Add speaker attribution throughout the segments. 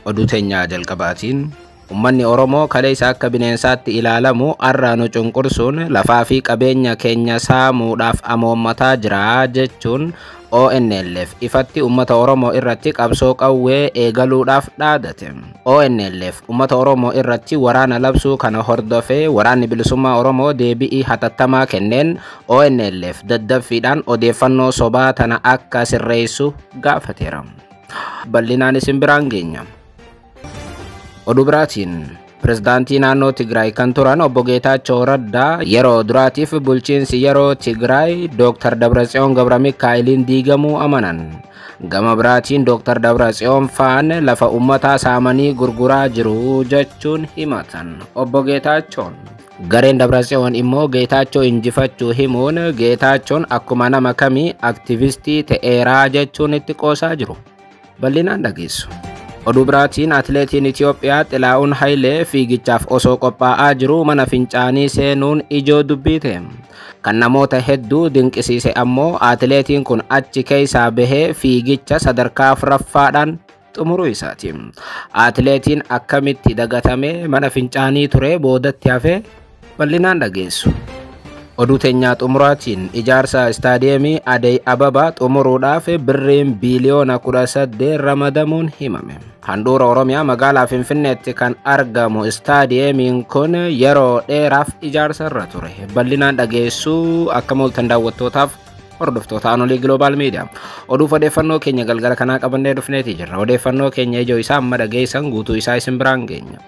Speaker 1: oduu teenya jalqabaatiin ummanni Oromoo kaleessa akka bineensaatti ilaalamu arraa nu cunqursuun lafaa fi qabeenya keenya saamuudhaaf amoommataa jira jechuun ONLF ifatti ummata Oromoo irratti qabsoo qawwee eegaluudhaaf dhaadate. ONLF ummata Oromoo irratti waraana labsuu kana hordofee waraanni bilisummaa Oromoo deebi'ii hatattamaa kenneen ONLF daddaffiidhaan odeeffannoo sobaa tana akka sirreessu gaafateera. Bal'inaan isin biraan geenya. Oduu biraatiin Pirezidaantii naannoo Tigraay kan turan obbo Geetaachoo Raddaa yeroo duraatiif bulchiinsi yeroo Tigraay Dr. Dabratsiyoon Gabramikaa'eliin diigamuu amanan. Gama biraatiin Dr. Dabratsiyoon faan lafa ummataa saamanii gurguraa jiru jechuun himatan. Obbo Geetaachoon gareen Dabratsiyoon immoo Geetaachoo injifachuu himuun Geetaachoon akkuma nama kamii aktivistii ta'eeraa jechuun itti qoosaa jiru. Bal'inaan dhageessu. Oduu biraatiin atileetiin Itoophiyaa Xilaa'uun Hayilee fiigichaaf osoo qophaa'aa jiru mana fincaanii seenuun ijoo dubbii ta'e. Kan namoota hedduu dinqisiise ammoo atileetiin kun achi keessaa bahee fiigicha sadarkaa afuraffaadhaan xumuruu isaati. Atileetiin akkamitti dagatame mana fincaanii ture boodatti hafe bal'inaan dhageessu. Oduu teenyaa xumuraatiin ijaarsa istaadiyeemii Adey Ababaa xumuruudhaaf birriin biiliyoona 18 ramadamuun himame. Handhuura Oromiyaa magaalaa Finfinneetti kan argamu istaadiyeemiin kun yeroo dheeraaf ijaarsa irra ture. Bal'inaan dhageessuu akka mul'atan daawwattootaaf hordoftoota Anolii Global Media. Oduuf odeeffannoo keenya galgala kanaa qabannee dhufneetii jirra. Odeeffannoo keenya ijoo isaa amma dhageessan guutuu isaa isin biraan geenya.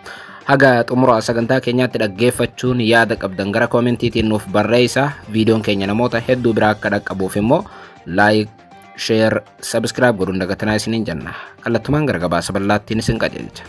Speaker 1: Haga xumura sagantaa keenyaatti dhaggeeffachuun yaada qabdan gara koomentiitiin nuuf barreessaa. Viidiyoon keenya namoota hedduu biraa akka dhaqqabuuf immoo like, share, subscribe godhuun dagatanaa isiniin jenna. Kallattumaan gara gabaasa bal'aattiin isin qajeelcha.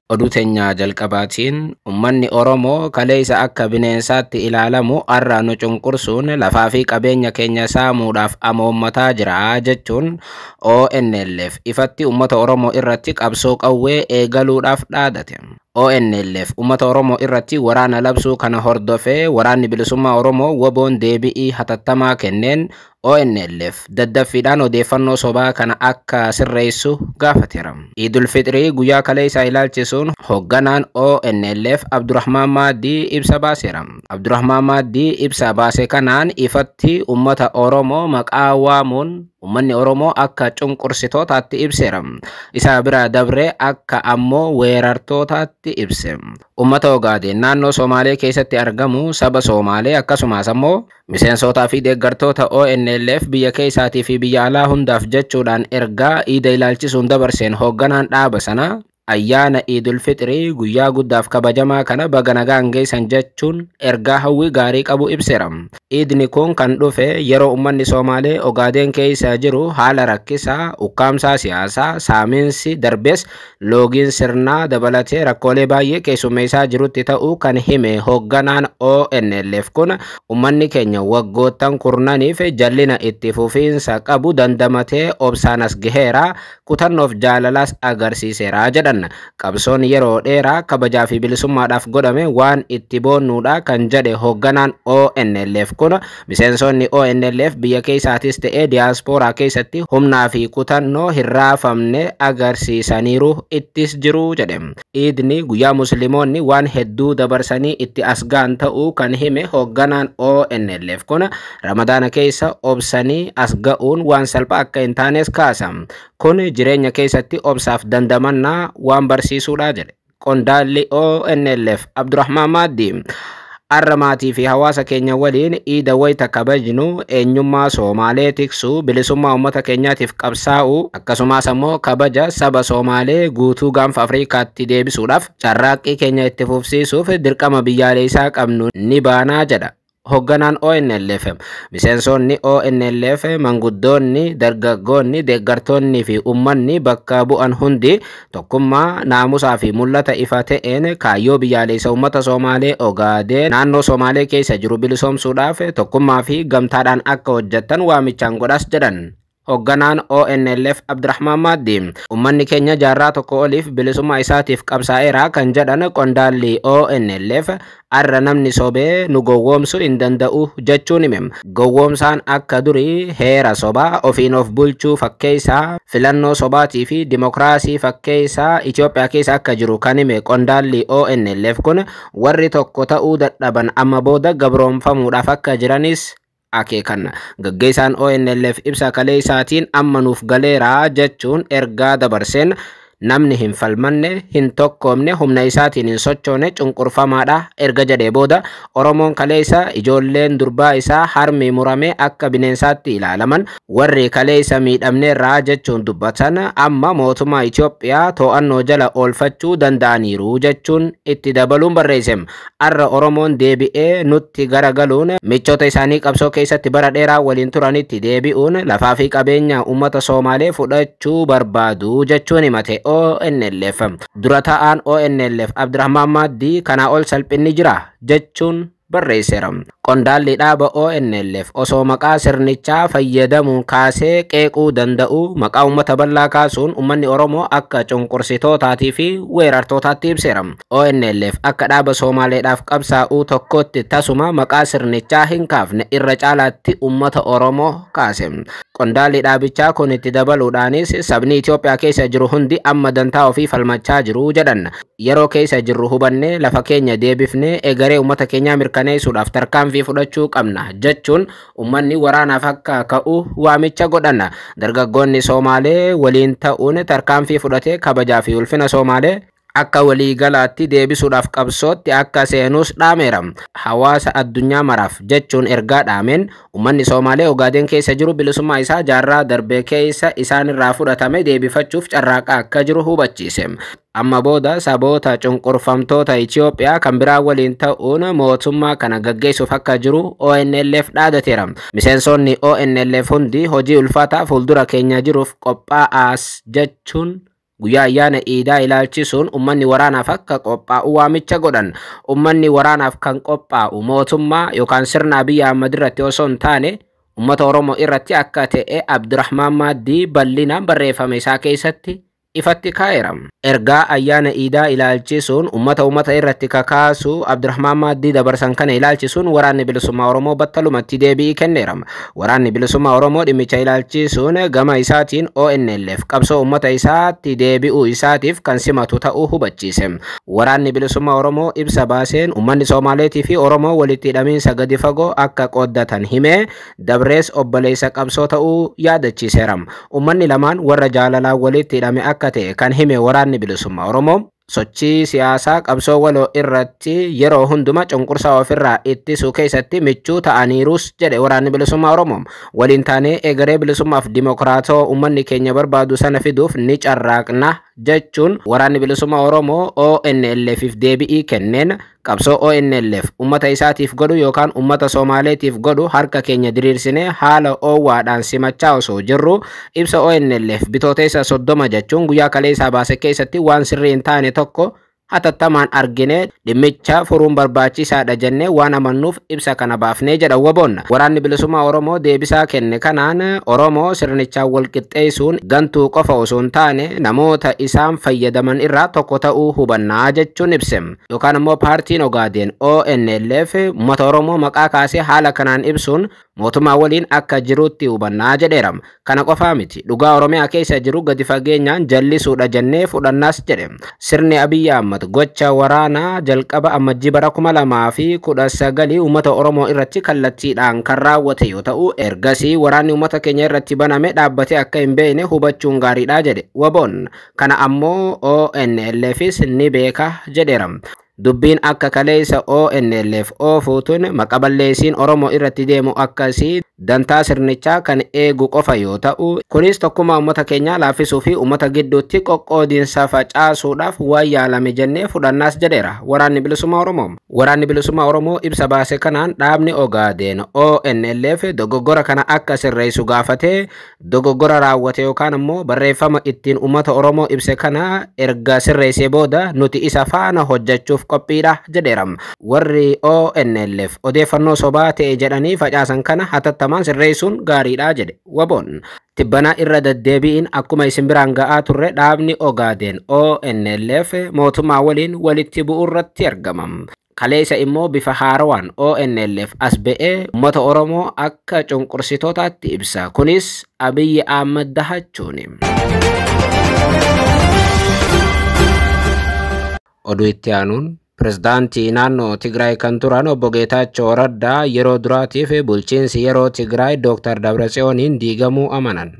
Speaker 1: Oduu teenya jalqabaatiin ummanni Oromoo kaleessa akka bineensaatti ilaalamu arraa nu cunqursuun lafaa fi qabeenya keenya saamuudhaaf amoommataa jira jechuun ONLF ifatti ummata Oromoo irratti qabsoo qawwee eegaluudhaaf dhaadate. ONLF ummata Oromoo irratti waraana labsuu kana hordofee waraanni bilisummaa Oromoo WBO'n deebi'ii hatattamaa kenneen ONLF daddaffiidhaan odeeffannoo sobaa kana akka sirreessu gaafateera. Idul Fitrii guyyaa kaleessaa ilaalchisuun hoogganaan ONLF Abdurrahmaan Maaddii ibsa baaseera. Abdurrahmaan Maaddii ibsa baase kanaan ifatti ummata Oromoo maqaa waamuun ummanni Oromoo akka cunqursitootaatti ibseera. Isa bira dabree akka ammoo weerartootaatti ibse. Ummata Ogaadeen naannoo Somaalee keessatti argamu saba Somaalee akkasumas ammoo miseensotaa fi deeggartoota ONLF biyya keessaatii fi biyya alaa hundaaf jechuudhaan ergaa iida ilaalchisuun dabarseen hoogganaan dhaaba sana ayyaana Idul Fitrii guyyaa guddaaf kabajamaa kana baga nagaan geessan jechuun ergaa hawwii gaarii qabu ibseera. Iidni kun kan dhufe yeroo ummanni Somaalee Ogaadeen keessa jiru haala rakkisaa, ukkaamsaa siyaasaa, saamiinsi darbees loogiin sirnaa dabalatee rakkoolee baay'ee keessummeessaa jirutti ta'uu kan hime hoogganaan ONLF kun ummanni keenya waggoottan kurnaniif jallina itti fufiinsa qabu dandamatee obsaan as gaheera, kutannoof jaalalaas agarsiiseera jedhan. Qabsoon yeroo dheeraa kabajaa fi bilisummaadhaaf godhame waan itti boonnuudha kan jedhe hoogganaan ONLF kun miseensonni ONLF biyya keessaatis ta'ee diyaaspooraa keessatti humnaa fi kutannoo hin raafamne agarsiisaniiru ittis jiru jedhe. Iidni guyyaa musliimoonni waan hedduu dabarsanii itti asgaan ta'uu kan hime hoogganaan ONLF kun ramadaana keessa obsanii asga'uun waan salphaa akka hin taanes kaasa. Kun jireenya keessatti obsaaf dandamannaa waan barsiisuudha jedhe. Qondaalli ONLF Abdurrahmaan Maaddii arra maatii fi hawaasa keenya waliin iida wayita kabajnu eenyummaa Somaalee tiksuu, bilisummaa uummata keenyaatiif qabsaa'uu akkasumas ammoo kabaja saba Somaalee guutuu gaanfa Afrikaatti deebisuudhaaf carraaqqii keenya itti fufsiisuuf dirqama biyyaalessaa qabnu ni baanaa jedha. Hoogganaan ONLF miseensonni ONLF manguddoonni, dargaggoonni, deeggartoonni fi ummanni bakka bu'an hundi tokkummaa naamusaa fi mul'ata ifa ta'een kaayyoo biyyaalessa uummata Somaalee Ogaadeen naannoo Somaalee keessa jiru bilisoomsuudhaaf tokkummaa fi gamtaadhaan akka hojjettan waamichaan godhas jedhan. hoogganaan ONLF Abdurrahman Maaddi. Ummanni keenya jaarraa tokko oliif bilisummaa isaatiif qabsaa'eera kan jedhan qondaalli ONLF arra namni sobee nu gowwoomsuu hin danda'u jechuun hime. Gowwoomsaan akka durii heera sobaa ofiin of bulchuu fakkeessaa filannoo sobaatii fi dimokiraasii fakkeessaa Itoophiyaa keessa akka jiru kan hime qondaalli ONLF kun warri tokko ta'uu dadhaban amma booda gabroonfamuudhaaf akka jiranis akeekan. Gaggeessaan ONLF ibsa kalee isaatiin amma nuuf galeera jechuun ergaa dabarseen namni hin falmanne hin tokkoomne humna isaatiin hin sochoone cunqurfamaadha erga jedhee booda Oromoon kaleessa ijoolleen durbaa isaa harmi murame akka bineensaatti ilaalaman warri kaleessa miidhamneerraa jechuun dubbatan amma mootummaa Itoophiyaa to'annoo jala oolfachuu danda'aniiru jechuun itti dabaluun barreesse. Arra Oromoon deebi'ee nutti garagaluun michoota isaanii qabsoo keessatti bara dheeraa waliin turanitti deebi'uun lafaa fi qabeenya uummata Somaalee fudhachuu barbaadu jechuun himate. ONLF dura ta'aan ONLF Abdurrahman Maaddi kanaa ol salphinni jira jechuun barreesseera. Qondaalli dhaaba ONLF osoo maqaa sirnichaa fayyadamuun kaasee qeequu danda'u maqaa uummata bal'aa kaasuun uummanni Oromoo akka cunqursitootaatii fi weerartootaatti ibseera. ONLF akka dhaaba Somaaleedhaaf qabsaa'uu tokkotti tasuma maqaa sirnichaa hin kaafne irra caalaatti uummata Oromoo kaase. Qondaalli dhaabichaa kun itti dabaluudhaanis sabni Itoophiyaa keessa jiru hundi amma dantaa ofii falmachaa jiru jedhan. Yeroo keessa jirru hubannee lafa keenya deebifnee egeree uummata keenyaa mirkaneessuudhaaf tarkaanfii fudhachuu qabna jechuun uummanni waraanaaf akka ka'u waamicha godhan. Dargaggoonni Somaalee waliin ta'uun tarkaanfii fudhatee kabajaa fi ulfina Somaalee akka waliigalaatti deebisuudhaaf qabsootti akka seenuus dhaameera. Hawaasa addunyaa maraaf jechuun ergaa dhaameen uummanni Somaalee Ogaadeen keessa jiru bilisummaa isaa jaarraa darbee keessa isaanirraa fudhatame deebifachuuf carraaqaa akka jiru hubachiise. Amma booda saboota cunqurfamtoota Itoophiyaa kan biraa waliin ta'uun mootummaa kana gaggeessuuf akka jiru ONLF dhaadateera. Miseensonni ONLF hundi hojii ulfaataa fuuldura keenya jiruuf qophaa'aas jechuun guyyaa ayyaana Iidaa ilaalchisuun uummanni waraanaaf akka qophaa'u waamicha godhan. Uummanni waraanaaf kan qophaa'u mootummaa yookaan sirna Abiy Ahmed irratti osoo hin taane uummata Oromoo irratti akka ta'e Abdurrahman Maaddi bal'inaan barreeffame isaa keessatti ifatti kaa'eera. Ergaa ayyaana Iidaa ilaalchisuun uummata irratti kakaasu Abdurrahman Maaddi dabarsan kana ilaalchisuun waraanni bilisummaa Oromoo battalumatti deebii kenneera. Waraanni bilisummaa Oromoo dhimmicha ilaalchisuun gama isaatiin ONLF qabsoo uummata isaatti deebi'uu isaatiif kan simatu ta'uu hubachiise. Waraanni bilisummaa Oromoo ibsa baaseen uummanni Somaaleetii fi Oromoo walitti hidhamiinsa gadi fagoo akka qooddatan himee dabrees obboleessa qabsoo ta'uu yaadachiiseera. Uummanni lamaan warra jaalalaa walitti hidhame akka ta'e kan hime waraanni bilisummaa Oromoo sochii siyaasaa qabsoo waloo irratti yeroo hunduma cunqursaa ofirraa ittisuu keessatti michuu ta'aniirus jedhe waraanni bilisummaa Oromoo. Waliin taanee egeree bilisummaaf dimokiraatoo uummanni keenya barbaadu sana fiduuf ni carraaqna jechuun waraanni bilisummaa Oromoo ONLFif deebii kenneen qabsoo ONLF uummata isaatiif godhu yookaan uummata Somaaleetiif godhu harka keenya diriirsinee haala oowwaadhaan simachaa osoo jirru ibsa ONLF bitooteessa 30 jechuun guyyaa kaleessaa baase keessatti waan sirrii hin taane tokko hatattamaan argine dhimmicha furuun barbaachisaadha jennee waan amannuuf ibsa kana baafnee jedha WBOn. Waraanni bilisummaa Oromoo deebisaa kenne kanaan Oromoo sirnichaan walqixxeessuun gantuu qofa osoo hin taane namoota isaan fayyadaman irraa tokko ta'uu hubannaa jechuun ibse. Yookaan immoo paartiin Ogaadeen ONLF uummata Oromoo maqaa kaasee haala kanaan ibsuun mootummaa waliin akka jirutti hubannaa jedheera. Kana qofaa miti dhugaa Oromiyaa keessa jiru gadi fageenyaan jallisuudha jennee fudhannaas jedhe. Sirni Abiy Ahmed gocha waraanaa jalqaba ammajjii bara 2019 uummata Oromoo irratti kallattiidhaan kan raawwate yoo ta'u ergasii waraanni uummata keenya irratti baname dhaabbatee akka hin beekne hubachuun gaariidha jedhe WBOn. Kana ammoo ONLFis ni beeka jedheera. Dubbiin akka kaleessa ONLF oofuutuun maqaballeessiin Oromoo irratti deemu akkasii dantaa sirnichaa kan eegu qofa yoo ta'u kunis tokkummaa uummata keenyaa laaffisuu fi uummata gidduutti qoqqoodiinsa facaasuudhaaf waan yaalame jennee fudhannaas jedheera waraanni bilisummaa Oromoo. Waraanni bilisummaa Oromoo ibsa baase kanaan dhaabni Ogaadeen ONLF dogoggora kana akka sirreessu gaafatee dogoggora raawwate yookaan immoo barreeffama ittiin uummata Oromoo ibse kana erga sirreessee booda nuti isa faana hojjechuuf qophiidha jedheera. Warri ONLF odeeffannoo sobaa ta'e jedhanii facaasan kana hatattamaan sirreessuun gaariidha jedhe WBOn. tibbana irra deddeebiin akkuma isin biraan ga'aa turre dhaabni Ogaden ONLF mootummaa waliin walitti bu'uu irratti argamam. Kaleessa immoo bifa haarawaan ONLF as ba'ee uummata Oromoo akka cunqursitootaatti ibsa. Kunis Abiy Ahmed dahachuuni. Oduu itti aanuun Pirezidaantii naannoo Tigraay kan turan obbo Geetaachoo Raddaa yeroo duraatiif bulchiinsi yeroo Tigraay Dr. Dabratsiyooniin diigamuu amanan.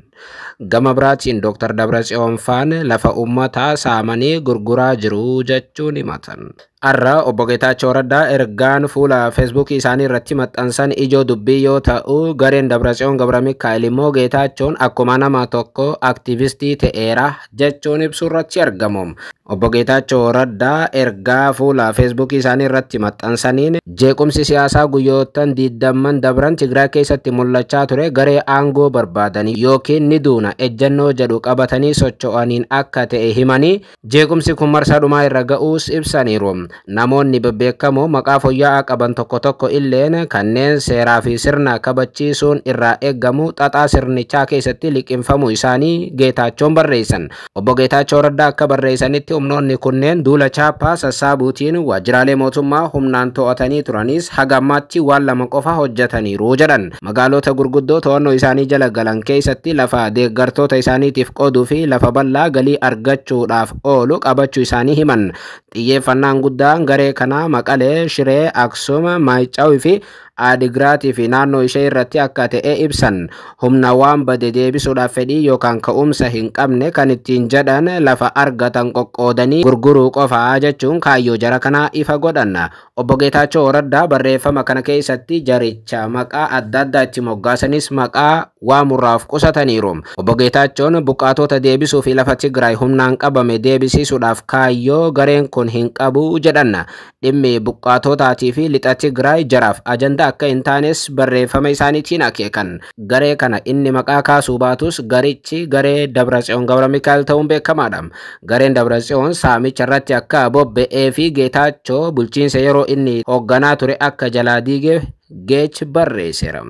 Speaker 1: Gama biraatiin Dr. Dabratsiyoon faan lafa uummataa saamanii gurguraa jiru jechuun himatan. Arra obbo Geetaachoo Raddaa ergaan fuula Facebook isaanii irratti maxxansan ijoo dubbii yoo ta'u, gareen Dabratsiyoon Gabra Mikaa'el immoo Geetaachoon akkuma nama tokko aktivistii ta'eera jechuun ibsu irratti argamu. Obbo Geetaachoo Raddaa ergaa fuula Facebook isaanii irratti maxxansaniin jeequmsi siyaasaa guyyoottan 20 dabran Tigraay keessatti mul'achaa ture garee aangoo barbaadanii yookiin ni duuna ejjennoo jedhu qabatanii socho'aniin akka ta'e himanii jeequmsi kun marsaa dhumaa irra ga'uus ibsaniiru. Namoonni bebbeekamoo maqaa fooyya'aa qaban tokko tokko illeen kanneen seeraa fi sirna kabachiisuun irraa eeggamu xaxaa sirnichaa keessatti liqinfamuu isaanii Geetaachoon barreessan. Obbo Geetaachoo Raddaa akka barreessanitti humnoonni kunneen duula chaappaa sassaabuutiin waajjiraalee mootummaa humnaan to'atanii turanis haga ammaatti waan lama qofa hojjetaniiru jedhan. Magaalota gurguddoo to'annoo isaanii jala galan keessatti lafa deeggartoota isaaniitiif qooduu fi lafa bal'aa galii argachuudhaaf oolu qabachuu isaanii himan. Xiyyeeffannaan guddaan garee kanaa Maqalee, Shiree, Aksum, Maayicaawi fi Adigraatii fi naannoo ishee irratti akka ta'e ibsan. Humna waan bade deebisuudhaaf fedhii yookaan ka'umsa hin qabne kan ittiin jedhan lafa argatan qoqqoodanii gurguruu qofaa jechuun kaayyoo jara kanaa ifa godhan. Obbo Geetaachoo Raddaa barreeffama kana keessatti jaricha maqaa adda addaa itti moggaasanis maqaa waamurraaf qusataniiru. Obbo Geetaachoon buqqaatota deebisuu fi lafa Tigraay humnaan qabame deebisiisuudhaaf kaayyoo gareen kun hin qabu jedhan. Dhimmi buqqaatotaatii fi lixa Tigraay jaraaf ajanda akka hin taanes barreeffama isaaniitiin akeekan. Garee kana inni maqaa kaasuu baatus garichi garee Dabratsiyoon Gabra Mikaa'el ta'uun beekamaadha. Gareen Dabratsiyoon saamicha irratti akka bobba'ee fi Geetaachoo bulchiinsa yeroo inni hoogganaa ture akka jalaa diige Geech barreesseera.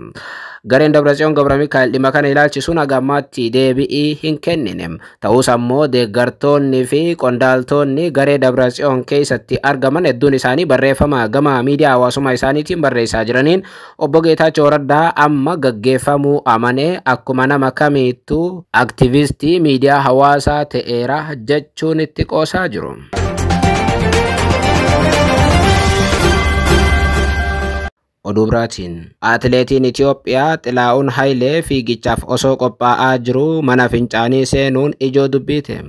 Speaker 1: Gareen Dabratsiyoon Gabra Mikaa'el dhimma kana ilaalchisuun haga ammaatti deebii hin kennine. Ta'us ammoo deeggartoonni fi qondaaltonni garee Dabratsiyoon keessatti argaman hedduun isaanii barreeffama gama miidiyaa hawaasummaa isaaniitiin barreessaa jiraniin obbo Geetaachoo Raddaa amma gaggeeffamuu amanee akkuma nama kamiittuu aktivistii miidiyaa hawaasaa ta'eera jechuun itti qoosaa jiru. Oduu biraatiin atileetiin Itoophiyaa Xilaa'uun Hayilee fiigichaaf osoo qophaa'aa jiru mana fincaanii seenuun ijoo dubbiite.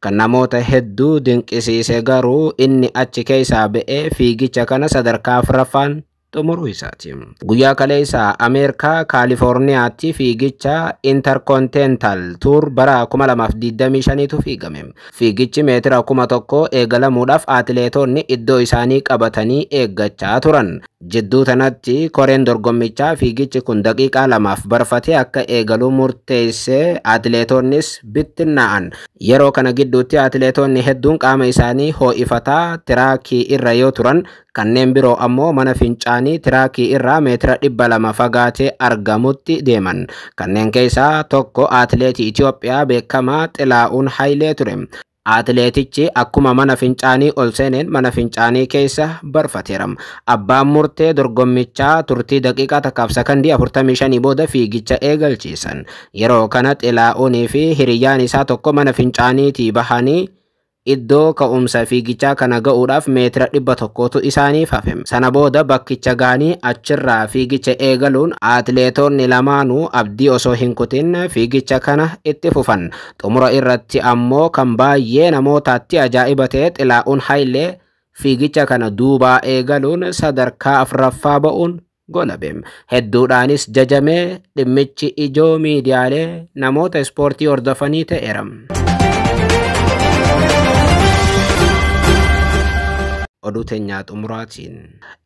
Speaker 1: Kan namoota hedduu dinqisiise garuu inni achi keessaa ba'ee fiigicha kana sadarkaa afuraffaan xumuruu isaati. Guyyaa kaleessaa Ameerikaa Kaalifoorniyaatti fiigicha Intercontinental Tour bara 2025tu fiigame. Fiigichi meetira 1000 eegalamuudhaaf atileetonni iddoo isaanii qabatanii eeggachaa turan. Jidduu tanatti koreen dorgommichaa fiigichi kun daqiiqaa 2f barfatee akka eegalu murteessee atileetonnis bittinnaa'an. Yeroo kana gidduutti atileetonni hedduun qaama isaanii ho'ifataa tiraakii irra yoo turan, kanneen biroo ammoo mana fincaanii tiraakii irraa meetira 200 fagaatee argamutti deeman. Kanneen keessaa tokko atileetii Itoophiyaa beekamaa Xilaa'uun Hayilee ture. Atileetichi akkuma mana fincaanii ol seeneen mana fincaanii keessa barfateera. Abbaan murtee dorgommichaa turtii daqiiqaa takkaaf sakandii 45 booda fiigicha eegalchiisan. Yeroo kana Xilaa'uunii fi hiriyyaan isaa tokko mana fincaaniitii bahanii iddoo ka'umsa fiigichaa kana ga'uudhaaf meetira 100tu isaaniif hafe. Sana booda bakkicha gaanii achirraa fiigicha eegaluun atileetonni lamaanuu abdii osoo hin kutin fiigicha kana itti fufan. Xumura irratti ammoo kan baay'ee namootaatti ajaa'iba ta'e Xilaa'uun Hayilee fiigicha kana duubaa eegaluun sadarkaa afuraffaa ba'uun golabe. Hedduudhaanis jajamee dhimmichi ijoo miidiyaalee namoota ispoortii hordofanii ta'eera. Oduu teenyaa xumuraatiin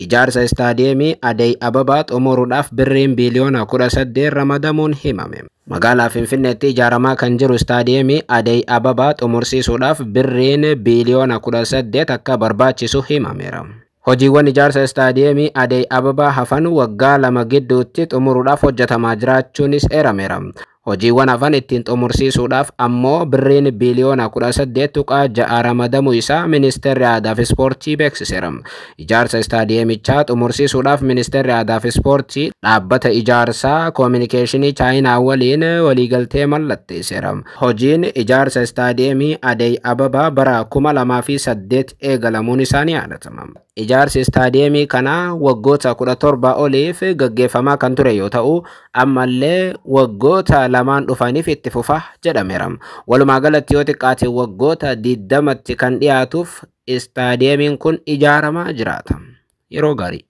Speaker 1: ijaarsa istaadiyeemii Addis Ababaa xumuruudhaaf birriin biliyoona 18 ramadamuun himame. Magaalaa Finfinneetti ijaaramaa kan jiru istaadiyeemii Addis Ababaa xumursiisuudhaaf birriin biliyoona 18 akka barbaachisu himameera. Hojiiwwan ijaarsa istaadiyeemii Addis Ababaa hafan waggaa 2 gidduutti xumuruudhaaf hojjetamaa jiraachuunis eerameera. Hojiiwwan hafan ittiin xumursiisuudhaaf ammoo birriin biliyoona 18.6 ramadamuu isaa Ministeerri Aadaa fi Ispoortii beeksiseera. Ijaarsa istaadiyeemichaa xumursiisuudhaaf Ministeerri Aadaa fi Ispoortii dhaabbata ijaarsaa koominikeeshinii Chaayinaa waliin waliigaltee mallatteesseera. Hojiin ijaarsa istaadiyeemii Addis Ababaa bara 2008 eegalamuun isaanii yaadatama. Ijaarsi istaadiyeemii kanaa waggoota 17 oliif gaggeeffamaa kan ture yoo ta'u, ammallee waggoota lamaan dhufaniif itti fufa jedhameera. Walumaa galatti yoo xiqqaate waggoota 20tti kan dhiyaatuuf istaadiyeemiin kun ijaaramaa jiraata. Yeroo gaarii.